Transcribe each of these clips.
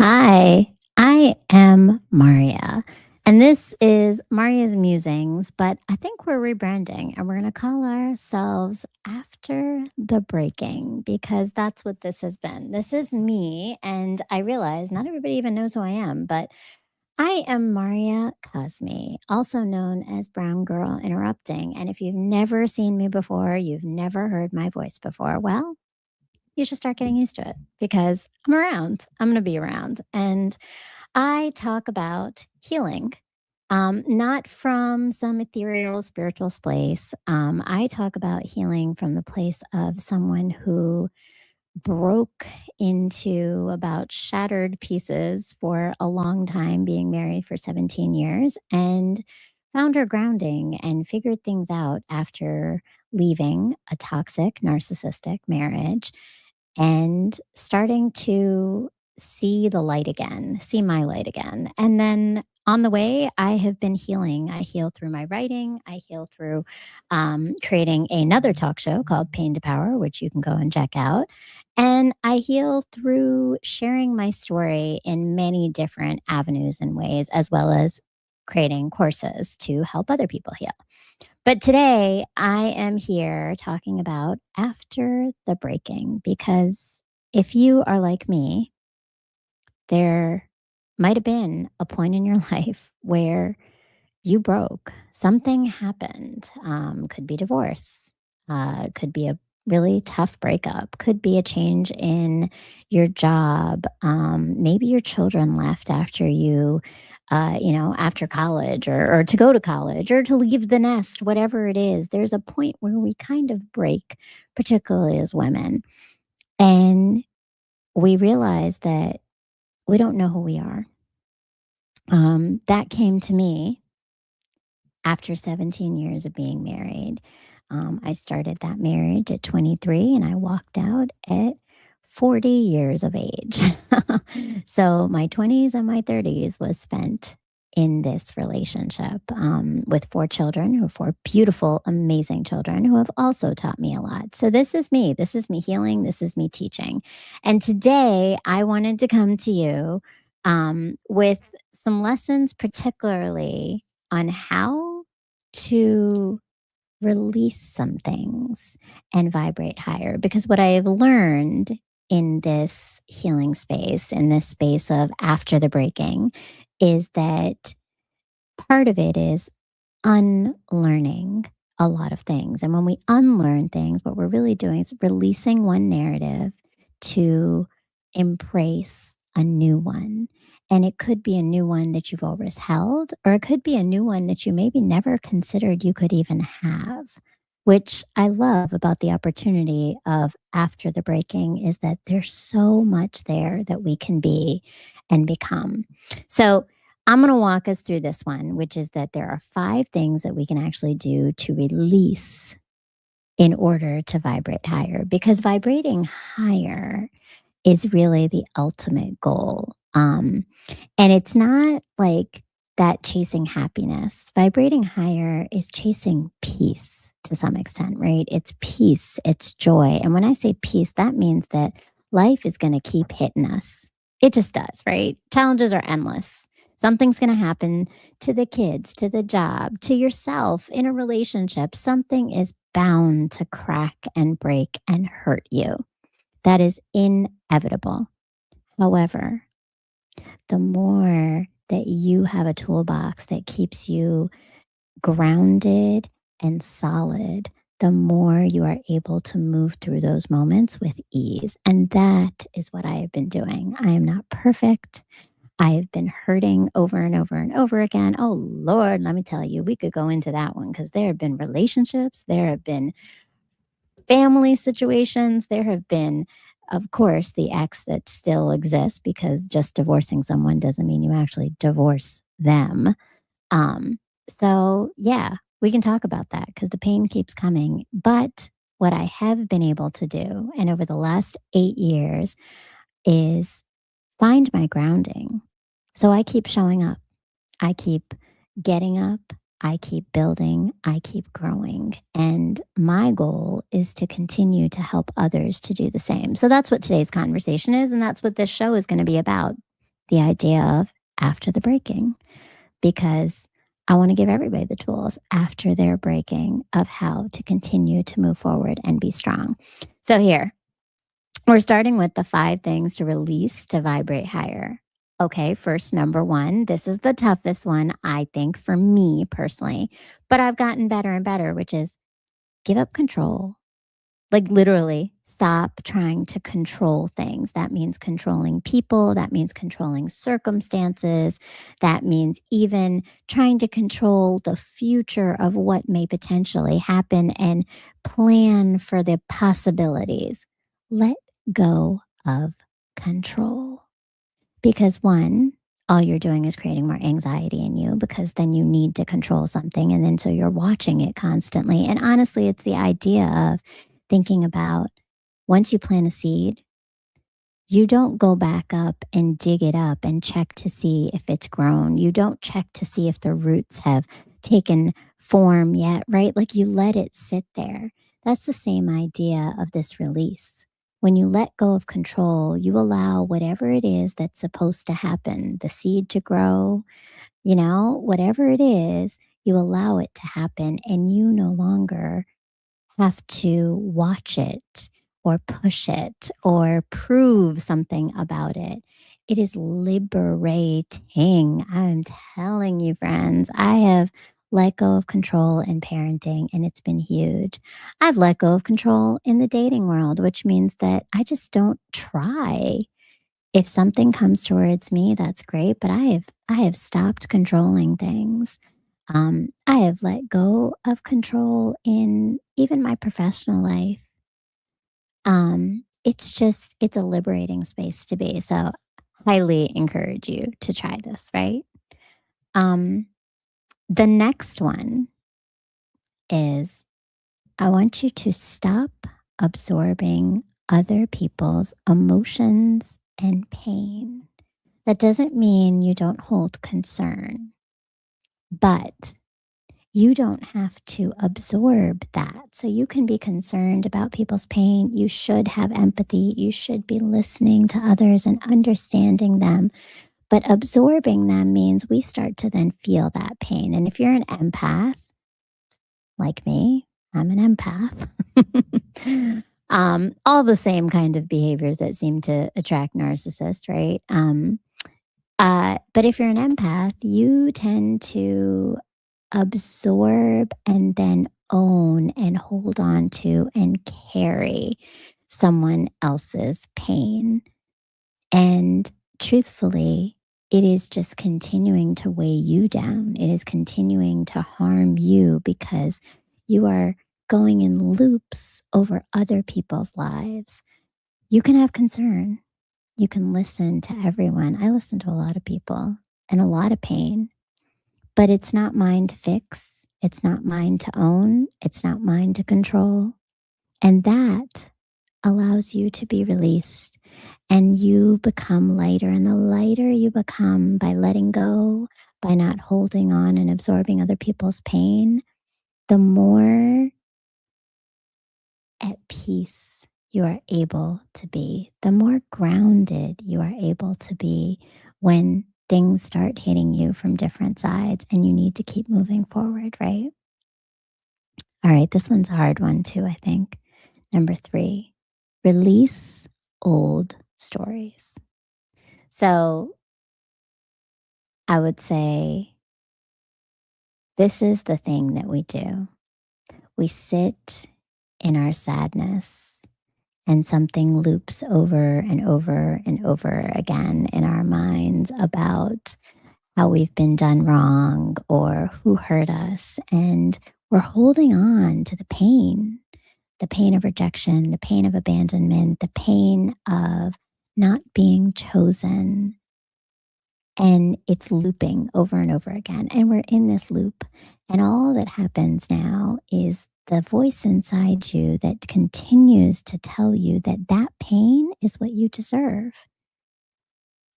Hi, I am Marya, and this is Marya's Musings, but I think we're rebranding and we're going to call ourselves After the Breaking because that's what this has been. This is me, and I realize not everybody even knows who I am, but I am Marya Cosme, also known as Brown Girl Interrupting. And if you've never seen me before, you've never heard my voice before, well, you should start getting used to it because I'm around. I'm going to be around. And I talk about healing, not from some ethereal spiritual place. I talk about healing from the place of someone who broke into about shattered pieces for a long time, being married for 17 years, and found her grounding and figured things out after leaving a toxic, narcissistic marriage and starting to see the light again, see my light again. And then on the way, I have been healing. I heal through my writing. I heal through creating another talk show called Pain to Power, which you can go and check out. And I heal through sharing my story in many different avenues and ways, as well as creating courses to help other people heal. But today I am here talking about after the breaking because if you are like me, there might have been a point in your life where you broke. Something happened. Could be divorce. Could be a really tough breakup. Could be a change in your job. Maybe your children left after after college or to go to college or to leave the nest, whatever it is. There's a point where we kind of break, particularly as women. And we realize that we don't know who we are. That came to me after 17 years of being married. I started that marriage at 23 and I walked out at 40 years of age. So my 20s and my 30s was spent in this relationship with four children, who are four beautiful, amazing children who have also taught me a lot. So this is me. This is me healing. This is me teaching. And today I wanted to come to you with some lessons, particularly on how to release some things and vibrate higher. Because what I have learned in this healing space, in this space of after the breaking, is that part of it is unlearning a lot of things. And when we unlearn things, what we're really doing is releasing one narrative to embrace a new one. And it could be a new one that you've always held, or it could be a new one that you maybe never considered you could even have, which I love about the opportunity of after the breaking is that there's so much there that we can be and become. So I'm going to walk us through this one, which is that there are 5 things that we can actually do to release in order to vibrate higher, because vibrating higher is really the ultimate goal. And it's not like that chasing happiness. Vibrating higher is chasing peace to some extent, right? It's peace, it's joy. And when I say peace, that means that life is going to keep hitting us. It just does, right? Challenges are endless. Something's going to happen to the kids, to the job, to yourself in a relationship. Something is bound to crack and break and hurt you. That is inevitable. However, the more that you have a toolbox that keeps you grounded and solid, the more you are able to move through those moments with ease. And that is what I have been doing. I am not perfect. I have been hurting over and over and over again. Oh, Lord, let me tell you, we could go into that one because there have been relationships, there have been family situations, there have been, of course, the ex that still exists, because just divorcing someone doesn't mean you actually divorce them. So, yeah, we can talk about that because the pain keeps coming. But what I have been able to do, and over the last 8 years, is find my grounding. So I keep showing up. I keep getting up. I keep building. I keep growing. And my goal is to continue to help others to do the same. So that's what today's conversation is. And that's what this show is going to be about. the idea of after the breaking, because I want to give everybody the tools after their breaking of how to continue to move forward and be strong. So here, we're starting with the 5 things to release to vibrate higher. Okay, first, number 1, this is the toughest one, I think, for me personally, but I've gotten better and better, which is give up control. Like, literally, stop trying to control things. That means controlling people, that means controlling circumstances, that means even trying to control the future of what may potentially happen and plan for the possibilities. Let go of control. Because one, all you're doing is creating more anxiety in you because then you need to control something. And then so you're watching it constantly. And honestly, it's the idea of thinking about once you plant a seed, you don't go back up and dig it up and check to see if it's grown. You don't check to see if the roots have taken form yet, right? Like you let it sit there. That's the same idea of this release. When you let go of control, you allow whatever it is that's supposed to happen, the seed to grow, whatever it is, you allow it to happen and you no longer have to watch it or push it or prove something about it. It is liberating. I'm telling you, friends, I have let go of control in parenting and it's been huge. I've let go of control in the dating world, which means that I just don't try. If something comes towards me, that's great, but I have stopped controlling things. I have let go of control in even my professional life. It's a liberating space to be. So, highly encourage you to try this, right? Um, the next one is I want you to stop absorbing other people's emotions and pain. That doesn't mean you don't hold concern, but you don't have to absorb that. So you can be concerned about people's pain. You should have empathy. You should be listening to others and understanding them. But absorbing them means we start to then feel that pain. And if you're an empath, like me, I'm an empath. All the same kind of behaviors that seem to attract narcissists, right? But if you're an empath, you tend to absorb and then own and hold on to and carry someone else's pain. And truthfully, it is just continuing to weigh you down. It is continuing to harm you because you are going in loops over other people's lives. You can have concern. You can listen to everyone. I listen to a lot of people and a lot of pain, but it's not mine to fix. It's not mine to own. It's not mine to control. And that allows you to be released and you become lighter. And the lighter you become by letting go, by not holding on and absorbing other people's pain, the more at peace you are able to be, the more grounded you are able to be when things start hitting you from different sides and you need to keep moving forward, right? All right, this one's a hard one too, I think. Number 3, release old stories. So I would say this is the thing that we do. We sit in our sadness and something loops over and over and over again in our minds about how we've been done wrong or who hurt us. And we're holding on to the pain of rejection, the pain of abandonment, the pain of not being chosen. And it's looping over and over again. And we're in this loop. And all that happens now is the voice inside you that continues to tell you that that pain is what you deserve.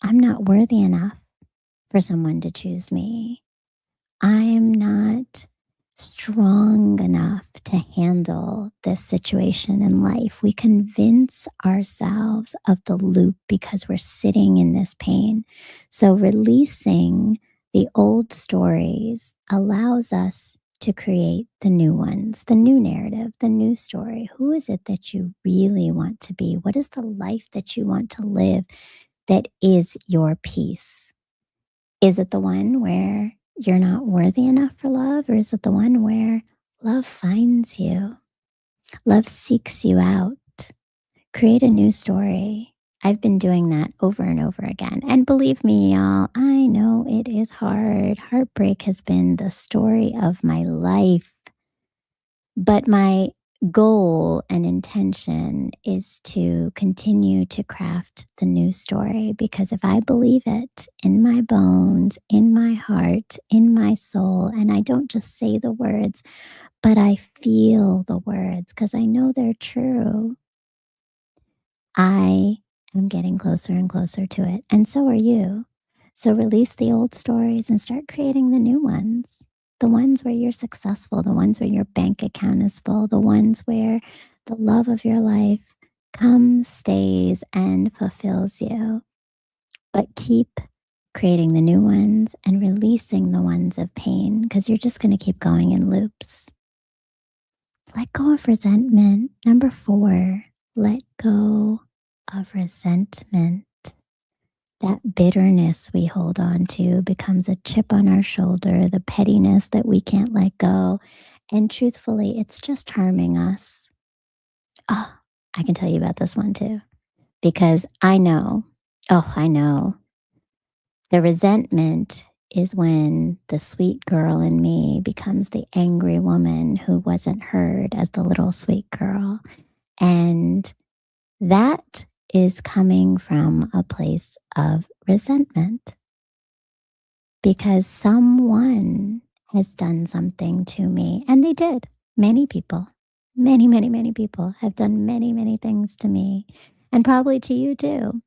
I'm not worthy enough for someone to choose me. I am not strong enough to handle this situation in life. We convince ourselves of the loop because we're sitting in this pain. So releasing the old stories allows us to create the new ones, the new narrative, the new story. Who is it that you really want to be? What is the life that you want to live that is your peace? Is it the one where you're not worthy enough for love? Or is it the one where love finds you? Love seeks you out. Create a new story. I've been doing that over and over again. And believe me, y'all, I know it is hard. Heartbreak has been the story of my life. But my goal and intention is to continue to craft the new story, because if I believe it in my bones, in my heart, in my soul, and I don't just say the words, but I feel the words because I know they're true, I am getting closer and closer to it. And so are you. So release the old stories and start creating the new ones. The ones where you're successful, the ones where your bank account is full, the ones where the love of your life comes, stays, and fulfills you. But keep creating the new ones and releasing the ones of pain, because you're just going to keep going in loops. Let go of resentment. Number 4, let go of resentment. That bitterness we hold on to becomes a chip on our shoulder, the pettiness that we can't let go. And truthfully, it's just harming us. Oh, I can tell you about this one too, because I know, I know, the resentment is when the sweet girl in me becomes the angry woman who wasn't heard as the little sweet girl. And that is coming from a place of resentment, because someone has done something to me, and they did. Many people, many, many, many people have done many, many things to me, and probably to you too.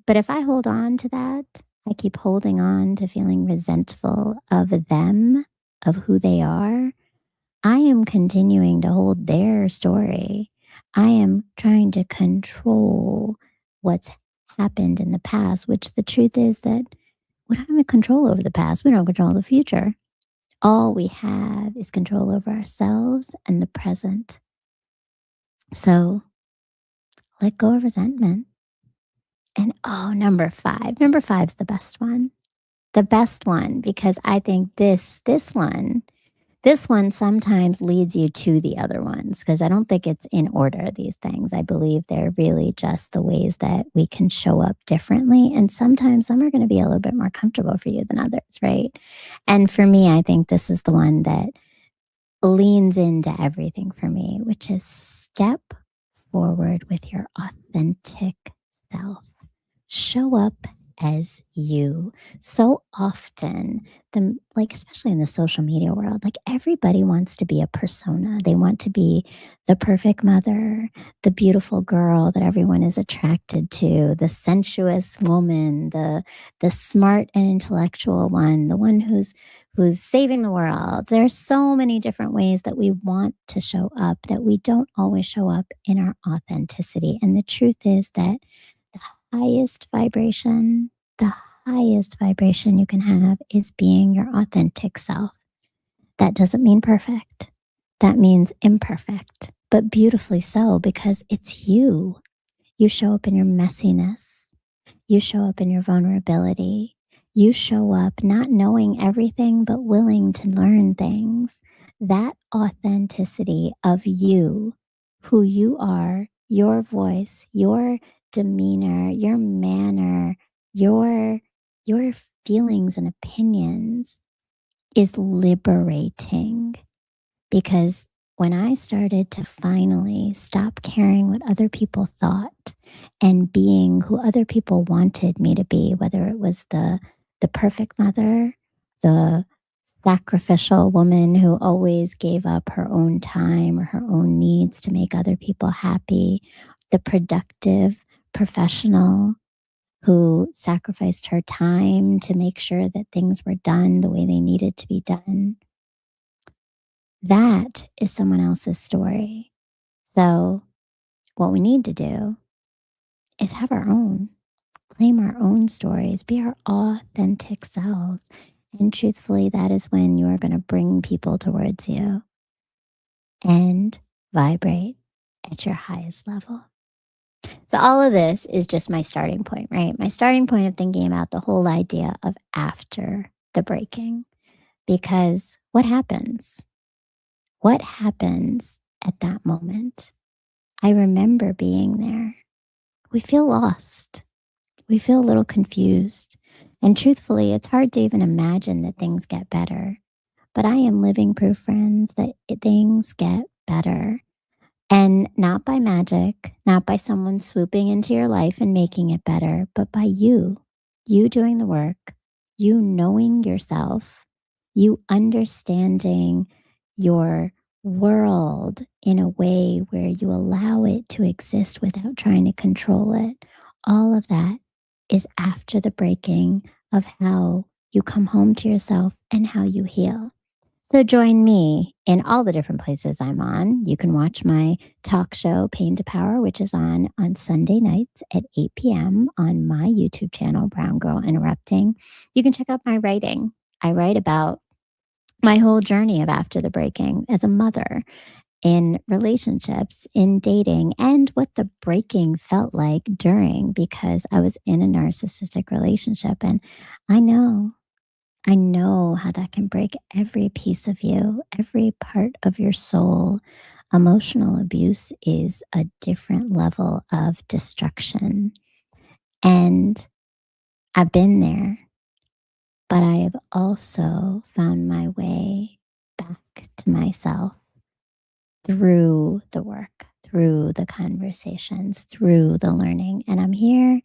But if I hold on to that, I keep holding on to feeling resentful of them, of who they are, I am continuing to hold their story. I am trying to control what's happened in the past, which the truth is that we don't have control over the past. We don't control the future. All we have is control over ourselves and the present. So let go of resentment. And number 5. Number 5 is the best one. The best one, because I think this one sometimes leads you to the other ones, because I don't think it's in order, these things. I believe they're really just the ways that we can show up differently. And sometimes some are going to be a little bit more comfortable for you than others, right? And for me, I think this is the one that leans into everything for me, which is step forward with your authentic self. Show up as you. So often, especially in the social media world, everybody wants to be a persona. They want to be the perfect mother, the beautiful girl that everyone is attracted to, the sensuous woman, the smart and intellectual one, the one who's saving the world. There's so many different ways that we want to show up that we don't always show up in our authenticity. And the truth is that highest vibration, the highest vibration you can have is being your authentic self. That doesn't mean perfect. That means imperfect, but beautifully so, because it's you. You show up in your messiness. You show up in your vulnerability. You show up not knowing everything, but willing to learn things. That authenticity of you, who you are, your voice, your demeanor, your manner, your feelings and opinions is liberating. Because when I started to finally stop caring what other people thought and being who other people wanted me to be, whether it was the perfect mother, the sacrificial woman who always gave up her own time or her own needs to make other people happy, the productive professional who sacrificed her time to make sure that things were done the way they needed to be done, That is someone else's story. So, what we need to do is have our own, claim our own stories, be our authentic selves. And truthfully, that is when you're going to bring people towards you and vibrate at your highest level. So, all of this is just my starting point, right? My starting point of thinking about the whole idea of after the breaking. Because what happens? What happens at that moment? I remember being there. We feel lost. We feel a little confused. And truthfully, it's hard to even imagine that things get better. But I am living proof, friends, that things get better. And not by magic, not by someone swooping into your life and making it better, but by you doing the work, you knowing yourself, you understanding your world in a way where you allow it to exist without trying to control it. All of that is after the breaking of how you come home to yourself and how you heal. So join me in all the different places I'm on. You can watch my talk show, Pain to Power, which is on Sunday nights at 8 p.m. on my YouTube channel, Brown Girl Interrupting. You can check out my writing. I write about my whole journey of after the breaking as a mother, in relationships, in dating, and what the breaking felt like during, because I was in a narcissistic relationship. And I know I know how that can break every piece of you, every part of your soul. Emotional abuse is a different level of destruction. And I've been there, but I have also found my way back to myself through the work, through the conversations, through the learning. And I'm here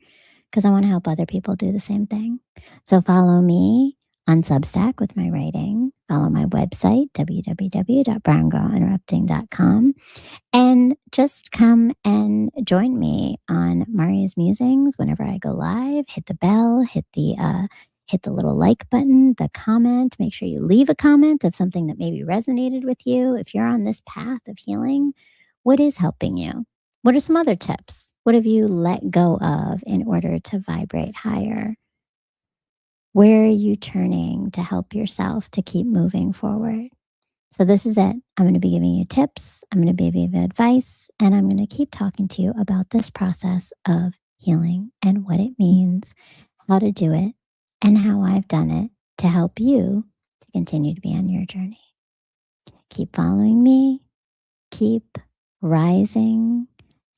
because I want to help other people do the same thing. So follow me on Substack with my writing. Follow my website, www.browngirlinterrupting.com. And just come and join me on Marya's Musings whenever I go live. Hit the bell, hit the little like button, the comment. Make sure you leave a comment of something that maybe resonated with you. If you're on this path of healing, what is helping you? What are some other tips? What have you let go of in order to vibrate higher? Where are you turning to help yourself to keep moving forward? So this is it. I'm going to be giving you tips. I'm going to be giving you advice, and I'm going to keep talking to you about this process of healing and what it means, how to do it, and how I've done it to help you to continue to be on your journey. Keep following me, keep rising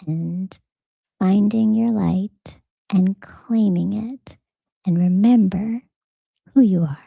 and finding your light and claiming it. And remember who you are.